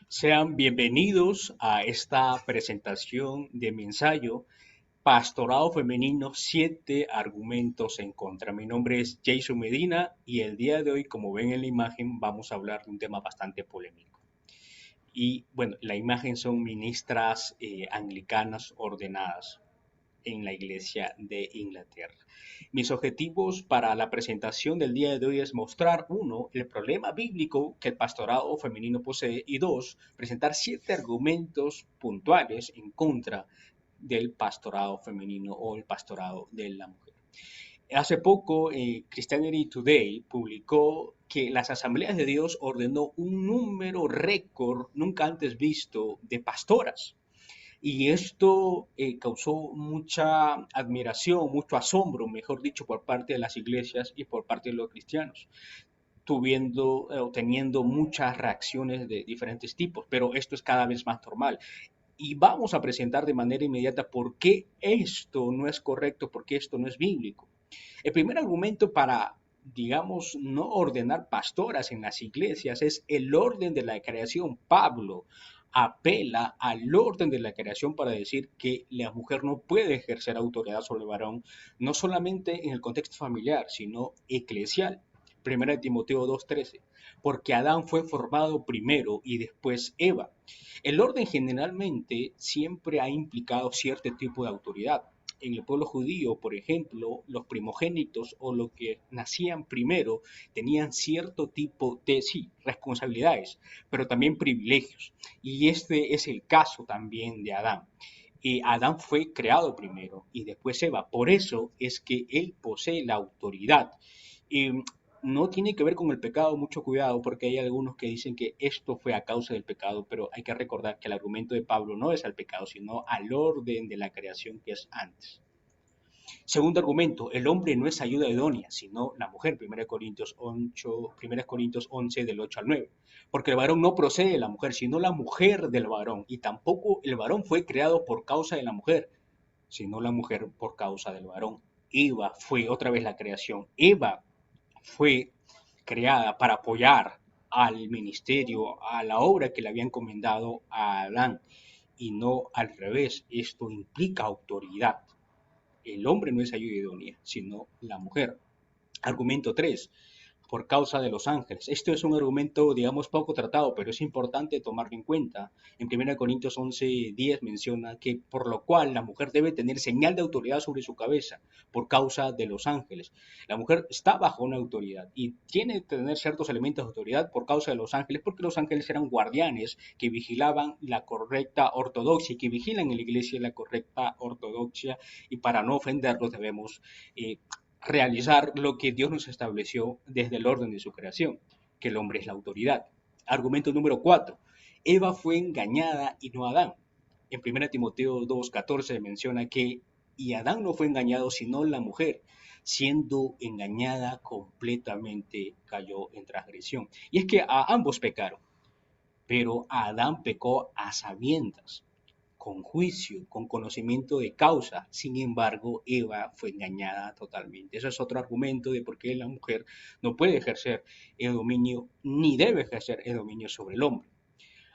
Sean bienvenidos a esta presentación de mi ensayo Pastorado Femenino, 7 argumentos en contra. Mi nombre es Jason Medina y el día de hoy, como ven en la imagen, vamos a hablar de un tema bastante polémico. Y bueno, la imagen son ministras anglicanas ordenadas en la Iglesia de Inglaterra. Mis objetivos para la presentación del día de hoy es mostrar, uno, el problema bíblico que el pastorado femenino posee y dos, presentar 7 argumentos puntuales en contra del pastorado femenino o el pastorado de la mujer. Hace poco, Christianity Today publicó que las Asambleas de Dios ordenó un número récord nunca antes visto de pastoras. Y esto causó mucha admiración, mucho asombro, mejor dicho, por parte de las iglesias y por parte de los cristianos, teniendo muchas reacciones de diferentes tipos, pero esto es cada vez más normal. Y vamos a presentar de manera inmediata por qué esto no es correcto, por qué esto no es bíblico. El primer argumento para, digamos, no ordenar pastoras en las iglesias es el orden de la creación. Pablo apela al orden de la creación para decir que la mujer no puede ejercer autoridad sobre el varón, no solamente en el contexto familiar, sino eclesial. Primera de Timoteo 2:13, porque Adán fue formado primero y después Eva. El orden generalmente siempre ha implicado cierto tipo de autoridad. En el pueblo judío, por ejemplo, los primogénitos o los que nacían primero tenían cierto tipo de, sí, responsabilidades, pero también privilegios. Y este es el caso también de Adán. Adán fue creado primero y después Eva. Por eso es que él posee la autoridad. Eh, no tiene que ver con el pecado, mucho cuidado, porque hay algunos que dicen que esto fue a causa del pecado, pero hay que recordar que el argumento de Pablo no es al pecado, sino al orden de la creación que es antes. Segundo argumento, el hombre no es ayuda idónea, sino la mujer, 1 Corintios 11 del 8 al 9. Porque el varón no procede de la mujer, sino la mujer del varón, y tampoco el varón fue creado por causa de la mujer, sino la mujer por causa del varón. Eva fue otra vez la creación. Eva fue creada para apoyar al ministerio, a la obra que le había encomendado a Adán, y no al revés. Esto implica autoridad. El hombre no es ayuda idónea, sino la mujer. Argumento 3, por causa de los ángeles. Esto es un argumento, digamos, poco tratado, pero es importante tomarlo en cuenta. En 1 Corintios 11:10 menciona que por lo cual la mujer debe tener señal de autoridad sobre su cabeza por causa de los ángeles. La mujer está bajo una autoridad y tiene que tener ciertos elementos de autoridad por causa de los ángeles, porque los ángeles eran guardianes que vigilaban la correcta ortodoxia y que vigilan en la iglesia la correcta ortodoxia, y para no ofenderlos debemos realizar lo que Dios nos estableció desde el orden de su creación, que el hombre es la autoridad. Argumento número 4. Eva fue engañada y no Adán. En 1 Timoteo 2:14 menciona que y Adán no fue engañado sino la mujer, siendo engañada completamente cayó en transgresión. Y es que a ambos pecaron, pero Adán pecó a sabiendas, con juicio, con conocimiento de causa. Sin embargo, Eva fue engañada totalmente. Eso es otro argumento de por qué la mujer no puede ejercer el dominio ni debe ejercer el dominio sobre el hombre.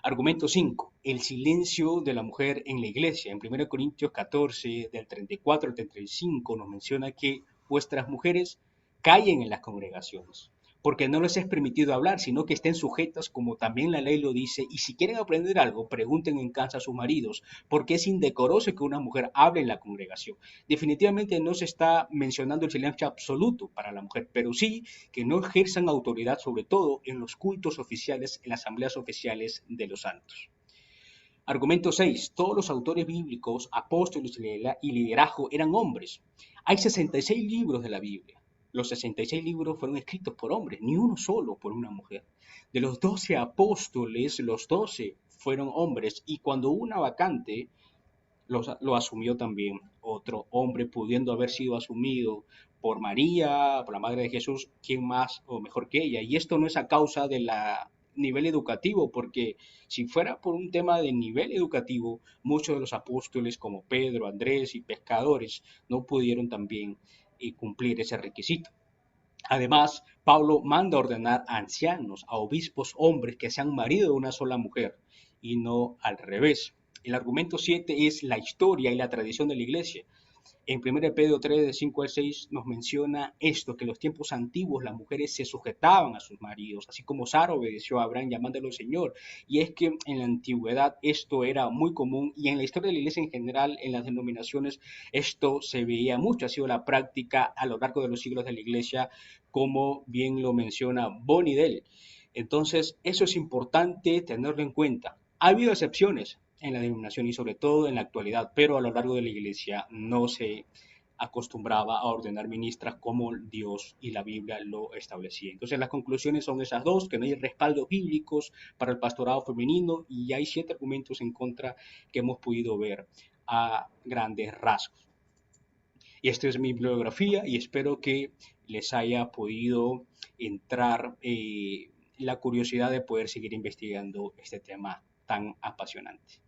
Argumento 5. El silencio de la mujer en la iglesia. En 1 Corintios 14, del 34 al 35, nos menciona que vuestras mujeres callen en las congregaciones, porque no les es permitido hablar, sino que estén sujetas como también la ley lo dice, y si quieren aprender algo, pregunten en casa a sus maridos, porque es indecoroso que una mujer hable en la congregación. Definitivamente no se está mencionando el silencio absoluto para la mujer, pero sí que no ejerzan autoridad, sobre todo en los cultos oficiales, en las asambleas oficiales de los santos. Argumento 6. Todos los autores bíblicos, apóstoles y liderazgo eran hombres. Hay 66 libros de la Biblia. Los 66 libros fueron escritos por hombres, ni uno solo por una mujer. De los 12 apóstoles, los 12 fueron hombres, y cuando hubo una vacante, lo asumió también otro hombre, pudiendo haber sido asumido por María, por la madre de Jesús, ¿quién más o mejor que ella? Y esto no es a causa del nivel educativo, porque si fuera por un tema de nivel educativo, muchos de los apóstoles como Pedro, Andrés y pescadores no pudieron también cumplir ese requisito. Además, Pablo manda a ordenar a ancianos, a obispos hombres que sean marido de una sola mujer y no al revés. El argumento 7 es la historia y la tradición de la iglesia. En 1 Pedro 3, de 5 al 6, nos menciona esto, que en los tiempos antiguos las mujeres se sujetaban a sus maridos, así como Sara obedeció a Abraham llamándolo Señor. Y es que en la antigüedad esto era muy común y en la historia de la iglesia en general, en las denominaciones, esto se veía mucho, ha sido la práctica a lo largo de los siglos de la iglesia, como bien lo menciona Bonidel. Entonces, eso es importante tenerlo en cuenta. Ha habido excepciones en la denominación y sobre todo en la actualidad, pero a lo largo de la iglesia no se acostumbraba a ordenar ministras como Dios y la Biblia lo establecía. Entonces las conclusiones son esas dos, que no hay respaldos bíblicos para el pastorado femenino y hay 7 argumentos en contra que hemos podido ver a grandes rasgos. Y esta es mi bibliografía y espero que les haya podido entrar la curiosidad de poder seguir investigando este tema tan apasionante.